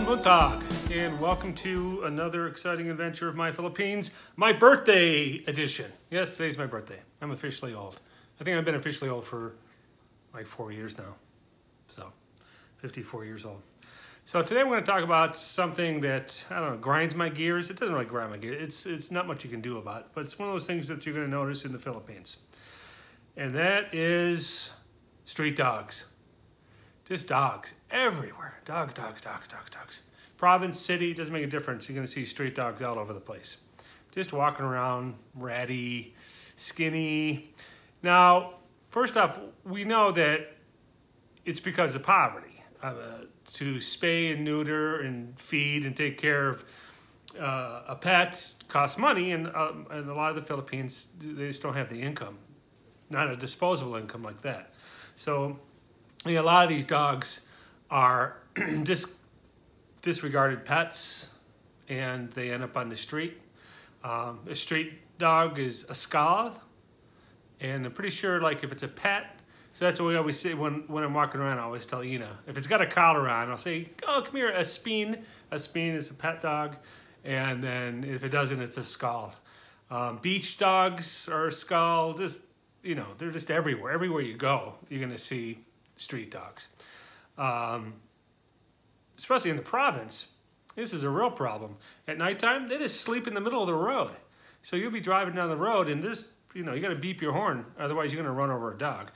Magandang buntag, and welcome to another exciting adventure of my Philippines, my birthday edition. Yes, today's my birthday. I'm officially old. I think I've been officially old for like 4 years now. So, 54 years old. So today we're going to talk about something that, I don't know, grinds my gears. It doesn't really grind my gears. It's not much you can do about it, but it's one of those things that you're going to notice in the Philippines. And that is street dogs. Just dogs everywhere. Dogs. Province, city, doesn't make a difference. You're going to see street dogs all over the place. Just walking around, ratty, skinny. Now, first off, we know that it's because of poverty. To spay and neuter and feed and take care of a pet costs money, and a lot of the Philippines, they just don't have the income, not a disposable income like that. So a lot of these dogs are disregarded pets, and they end up on the street. A street dog is a skal, and I'm pretty sure, like, if it's a pet. So that's what we always say when I'm walking around. I always tell Yna, if it's got a collar on, I'll say, oh, come here, a spin. A spin is a pet dog. And then if it doesn't, it's a skal. Beach dogs are a skal. Just, they're just everywhere. Everywhere you go, you're going to see street dogs. Especially in the province, this is a real problem. At nighttime, they just sleep in the middle of the road. So you'll be driving down the road, and there's, you got to beep your horn. Otherwise, you're going to run over a dog.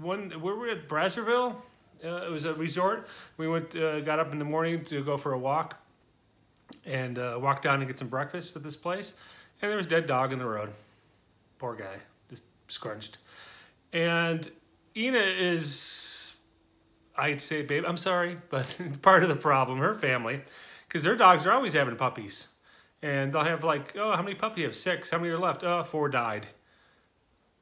When we were at Brazzaville, it was a resort. We got up in the morning to go for a walk, and walked down and get some breakfast at this place. And there was a dead dog in the road. Poor guy, just scrunched. And Yna is, I'd say, babe, I'm sorry, but part of the problem, her family, because their dogs are always having puppies. And they'll have like, oh, how many puppies you have? 6. How many are left? Oh, 4 died.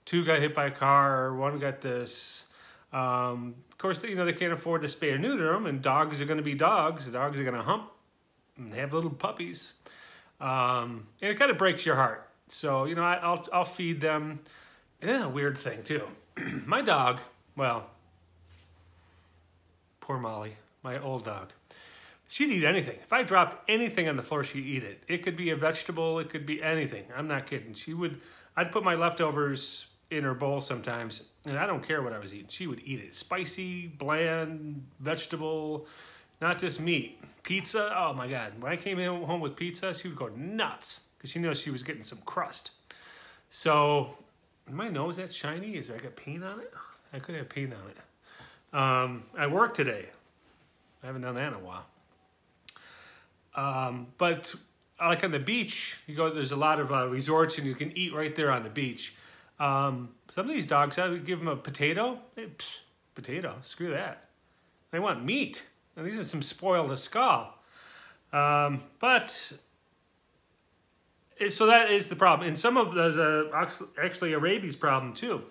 2 got hit by a car, 1 got this. Of course, they can't afford to spay or neuter them, and dogs are going to be dogs. The dogs are going to hump and have little puppies. And it kind of breaks your heart. So, I'll feed them. And then a weird thing, too. My dog, well, poor Molly, my old dog. She'd eat anything. If I dropped anything on the floor, she'd eat it. It could be a vegetable. It could be anything. I'm not kidding. I'd put my leftovers in her bowl sometimes, and I don't care what I was eating. She would eat it. Spicy, bland, vegetable, not just meat. Pizza, oh my God. When I came home with pizza, she would go nuts because she knew she was getting some crust. So, my nose that shiny? Is there like a paint on it? I could have paint on it. I work today. I haven't done that in a while. But like on the beach, there's a lot of resorts, and you can eat right there on the beach. Some of these dogs, I would give them a potato. Potato, screw that. They want meat. And these are some spoiled skal. So that is the problem. And there's actually a rabies problem too.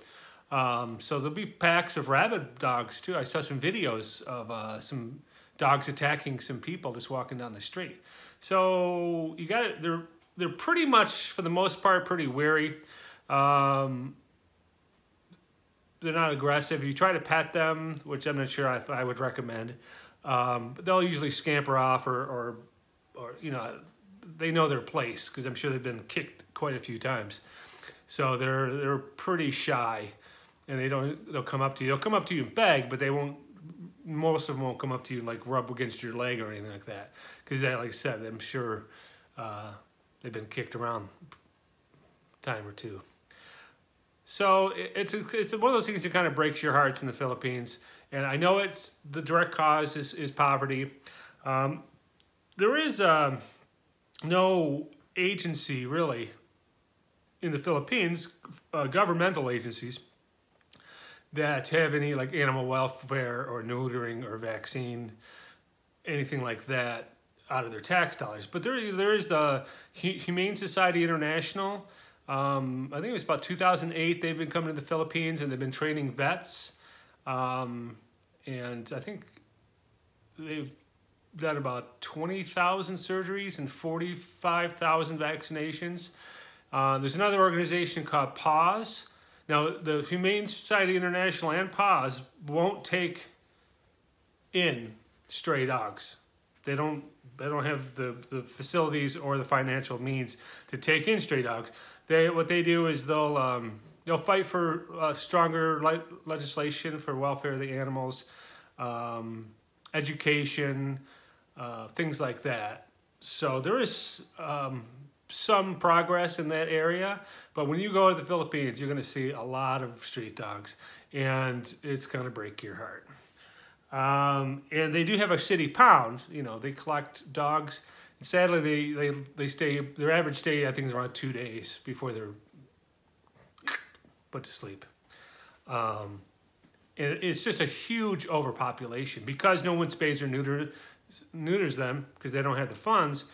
So there'll be packs of rabid dogs too. I saw some videos of some dogs attacking some people just walking down the street. So they're pretty much, for the most part, pretty wary. They're not aggressive. You try to pet them, which I'm not sure I would recommend. But they'll usually scamper off or they know their place, because I'm sure they've been kicked quite a few times. So they're pretty shy, and they'll come up to you. They'll come up to you and beg, but they won't. Most of them won't come up to you and like rub against your leg or anything like that, because like I said, I'm sure they've been kicked around a time or two. So it's one of those things that kind of breaks your hearts in the Philippines, and I know it's the direct cause is poverty. There is no agency really in the Philippines, governmental agencies, that have any like animal welfare or neutering or vaccine, anything like that, out of their tax dollars. But there is the Humane Society International. I think it was about 2008. They've been coming to the Philippines, and they've been training vets. And I think they've done about 20,000 surgeries and 45,000 vaccinations. There's another organization called PAWS. Now, the Humane Society International and PAWS won't take in stray dogs. They don't have the facilities or the financial means to take in stray dogs. What they do is they'll fight for stronger legislation for welfare of the animals, education, things like that. So there is some progress in that area, but when you go to the Philippines, you're going to see a lot of street dogs, and it's going to break your heart. And they do have a city pound. You know, they collect dogs. And sadly, they stay. Their average stay, I think, is around 2 days before they're put to sleep. And it's just a huge overpopulation because no one spays or neuters them because they don't have the funds.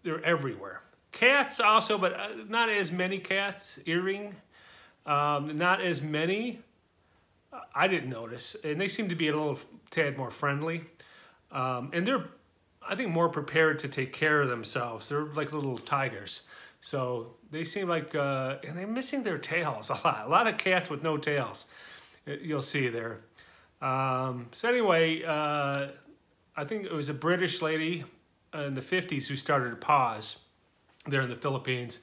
They're everywhere. Cats also, but not as many cats. Earring, not as many. I didn't notice, and they seem to be a little tad more friendly, and they're, I think, more prepared to take care of themselves. They're like little tigers, so they seem like, and they're missing their tails a lot. A lot of cats with no tails, you'll see there. So anyway, I think it was a British lady in the 50s who started a pause there in the Philippines.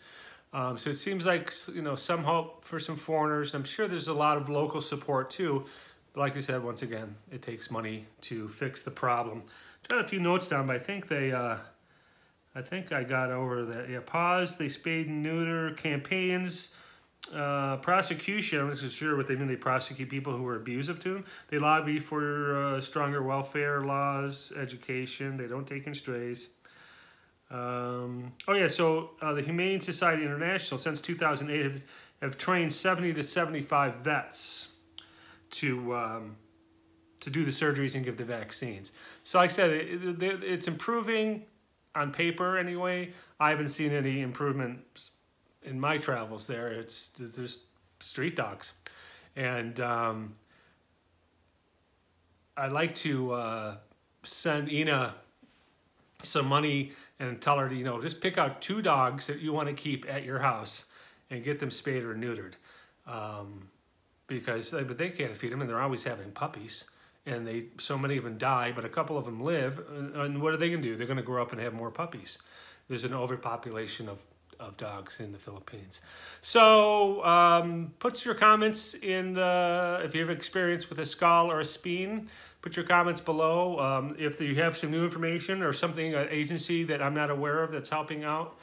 So it seems like, you know, some hope for some foreigners. I'm sure there's a lot of local support too. But like you said, once again, it takes money to fix the problem. Jot a few notes down, but I think I got over that. Yeah, pause, they spade and neuter, campaigns, prosecution. I'm not so sure what they mean. They prosecute people who are abusive to them. They lobby for stronger welfare laws, education. They don't take in strays. Oh yeah, so the Humane Society International since 2008 have trained 70 to 75 vets to do the surgeries and give the vaccines. So like I said, it's improving on paper anyway. I haven't seen any improvements in my travels there. There's street dogs, and I'd like to send Yna some money and tell her to, you know, just pick out 2 dogs that you want to keep at your house and get them spayed or neutered. Because but they can't feed them, and they're always having puppies. And so many of them die, but a couple of them live. And what are they going to do? They're going to grow up and have more puppies. There's an overpopulation of dogs in the Philippines. So put your comments in if you have experience with a skull or a spine. Put your comments below. If you have some new information or something, an agency that I'm not aware of that's helping out,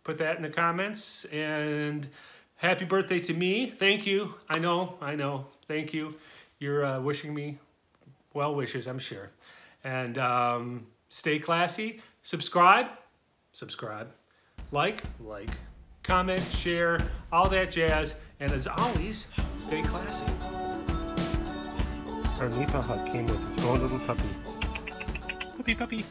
put that in the comments. And happy birthday to me. Thank you. I know. Thank you. You're wishing me well wishes, I'm sure. And stay classy. Subscribe. Like. Comment, share, all that jazz. And as always, stay classy. Our Nipa hut came with its own little puppy. Puppy.